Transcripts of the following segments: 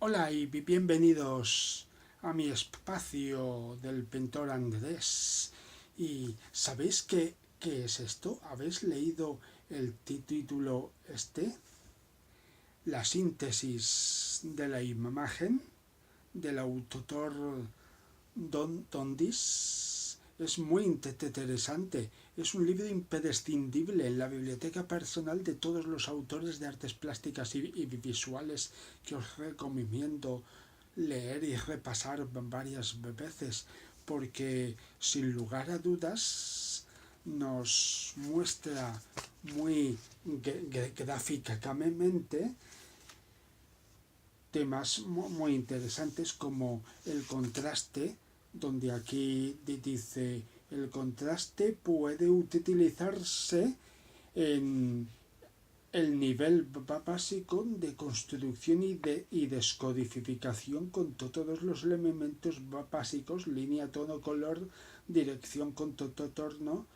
Hola y bienvenidos a mi espacio del pintor Andrés. ¿Y sabéis qué es esto? ¿Habéis leído el título este? La síntesis de la imagen del autor Dondis. Es muy interesante. Es un libro imprescindible en la biblioteca personal de todos los autores de artes plásticas y visuales que os recomiendo leer y repasar varias veces, porque sin lugar a dudas nos muestra muy gráficamente temas muy interesantes como el contraste, donde aquí dice el contraste puede utilizarse en el nivel básico de construcción y descodificación con todos los elementos básicos, línea, tono, color, dirección, contorno,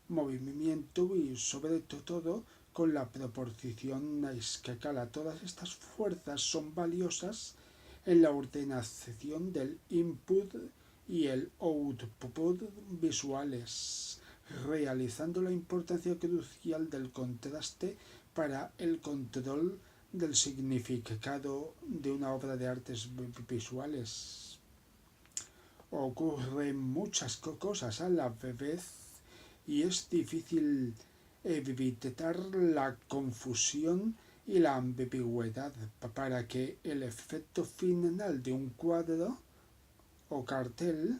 movimiento y sobre todo con la proporción a escala. Todas estas fuerzas son valiosas en la ordenación del input y el output visuales, realizando la importancia crucial del contraste para el control del significado de una obra de artes visuales. Ocurren muchas cosas a la vez y es difícil evitar la confusión y la ambigüedad para que el efecto final de un cuadro o cartel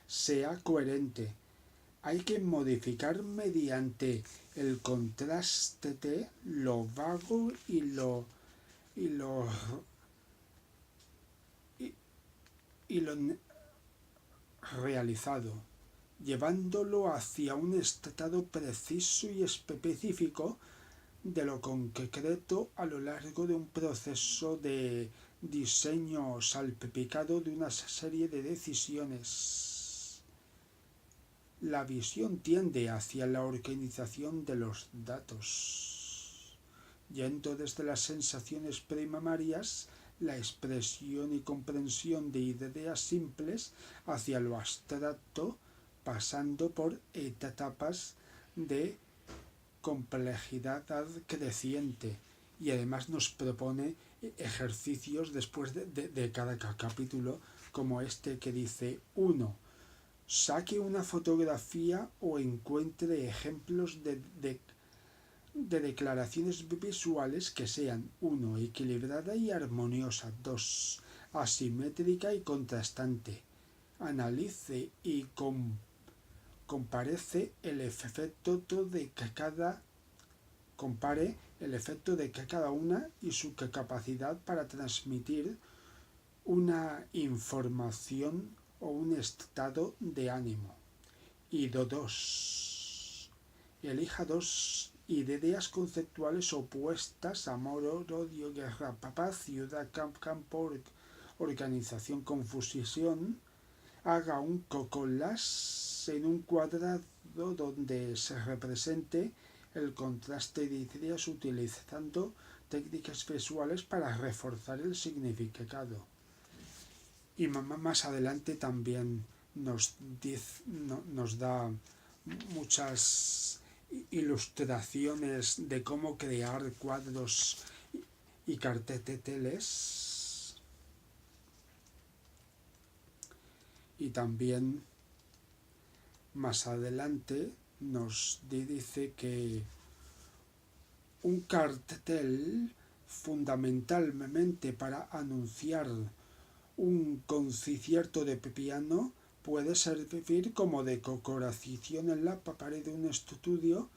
sea coherente. Hay que modificar mediante el contraste lo vago y lo y, y lo realizado, llevándolo hacia un estado preciso y específico de lo concreto a lo largo de un proceso de diseño salpicado de una serie de decisiones. La visión tiende hacia la organización de los datos, yendo desde las sensaciones primarias, la expresión y comprensión de ideas simples, hacia lo abstracto, pasando por etapas de complejidad creciente. Y además nos propone ejercicios después de cada capítulo, como este que dice: 1. Saque una fotografía o encuentre ejemplos de declaraciones visuales que sean: 1. Equilibrada y armoniosa; 2. Asimétrica y contrastante. Analice y comparece el efecto de compare el efecto de cada una y su capacidad para transmitir una información o un estado de ánimo. Y 2. Elija dos ideas conceptuales opuestas: amor, odio, guerra, paz, ciudad, campo, organización, confusión. Haga un collage en un cuadrado donde se represente el contraste de ideas utilizando técnicas visuales para reforzar el significado. Y más adelante también nos da muchas ilustraciones de cómo crear cuadros y carteles. Y también más adelante nos dice que un cartel, fundamentalmente para anunciar un concierto de piano, puede servir como decoración en la pared de un estudio,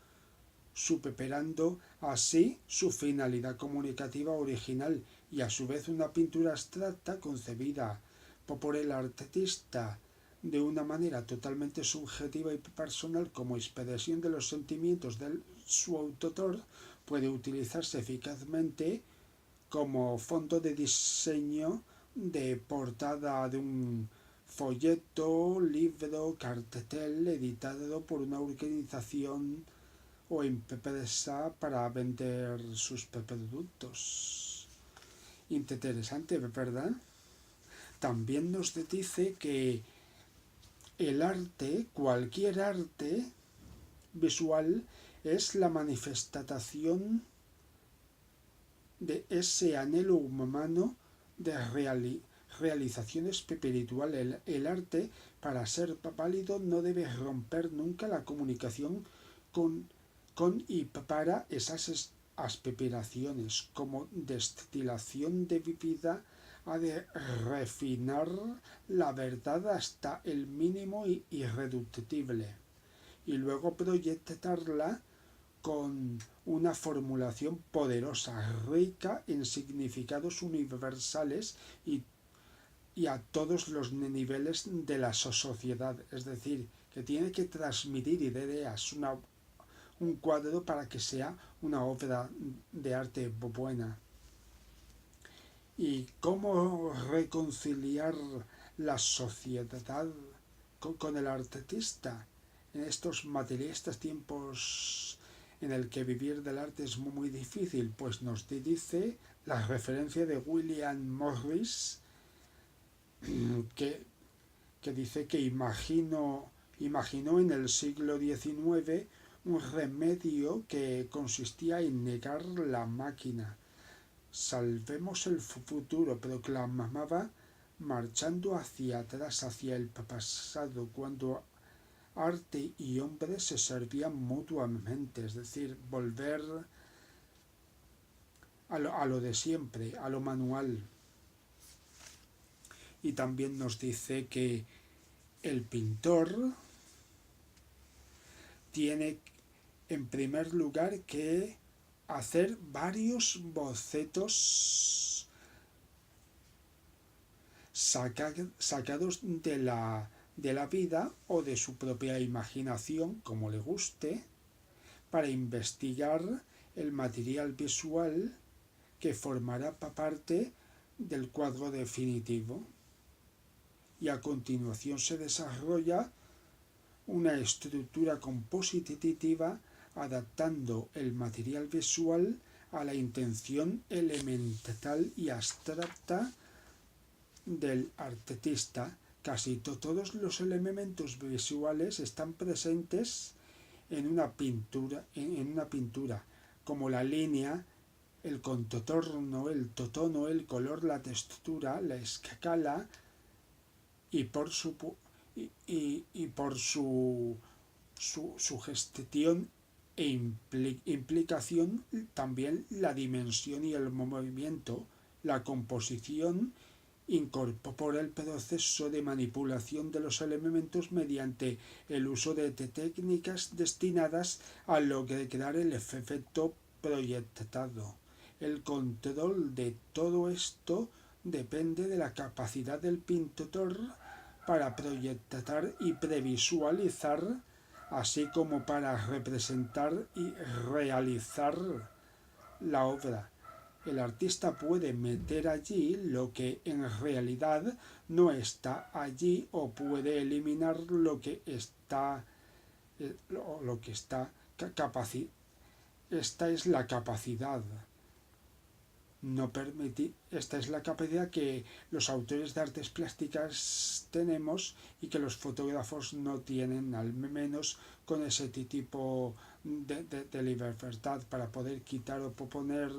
superando así su finalidad comunicativa original, y a su vez una pintura abstracta concebida por el artista de una manera totalmente subjetiva y personal como expresión de los sentimientos de su autor, puede utilizarse eficazmente como fondo de diseño de portada de un folleto, libro, cartel editado por una organización o empresa para vender sus productos. Interesante, ¿verdad? También nos dice que el arte, cualquier arte visual, es la manifestación de ese anhelo humano de realización espiritual. El arte, para ser válido, no debe romper nunca la comunicación con y para esas aspiraciones. Como destilación de vida, ha de refinar la verdad hasta el mínimo irreductible y luego proyectarla con una formulación poderosa, rica en significados universales y a todos los niveles de la sociedad. Es decir, que tiene que transmitir ideas, un cuadro para que sea una obra de arte buena. ¿Y cómo reconciliar la sociedad con el artista en estos materialistas tiempos en el que vivir del arte es muy difícil? Pues nos dice la referencia de William Morris, que dice que imaginó en el siglo XIX un remedio que consistía en negar la máquina. Salvemos el futuro, proclamaba, marchando hacia atrás, hacia el pasado, cuando arte y hombre se servían mutuamente, es decir, volver a lo de siempre, a lo manual. Y también nos dice que el pintor tiene en primer lugar que hacer varios bocetos sacados de la vida o de su propia imaginación, como le guste, para investigar el material visual que formará parte del cuadro definitivo. Y a continuación se desarrolla una estructura compositiva adaptando el material visual a la intención elemental y abstracta del artista. Casi todos los elementos visuales están presentes en una pintura, como la línea, el contorno, el tono, el color, la textura, la escala y por su gestión e implicación también la dimensión y el movimiento. La composición incorpora el proceso de manipulación de los elementos mediante el uso de técnicas destinadas a lograr el efecto proyectado. El control de todo esto depende de la capacidad del pintor para proyectar y previsualizar, así como para representar y realizar la obra. El artista puede meter allí lo que en realidad no está allí o puede eliminar lo que está Esta es la capacidad. Esta es la capacidad que los autores de artes plásticas tenemos y que los fotógrafos no tienen, al menos con ese tipo de libertad para poder quitar o poner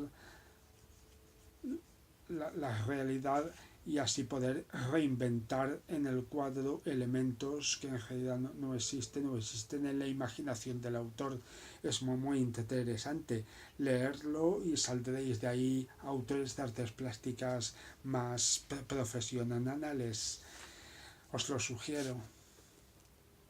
la realidad y así poder reinventar en el cuadro elementos que en realidad no existen en la imaginación del autor. Es muy interesante leerlo y saldréis de ahí autores de artes plásticas más profesionales. Os lo sugiero.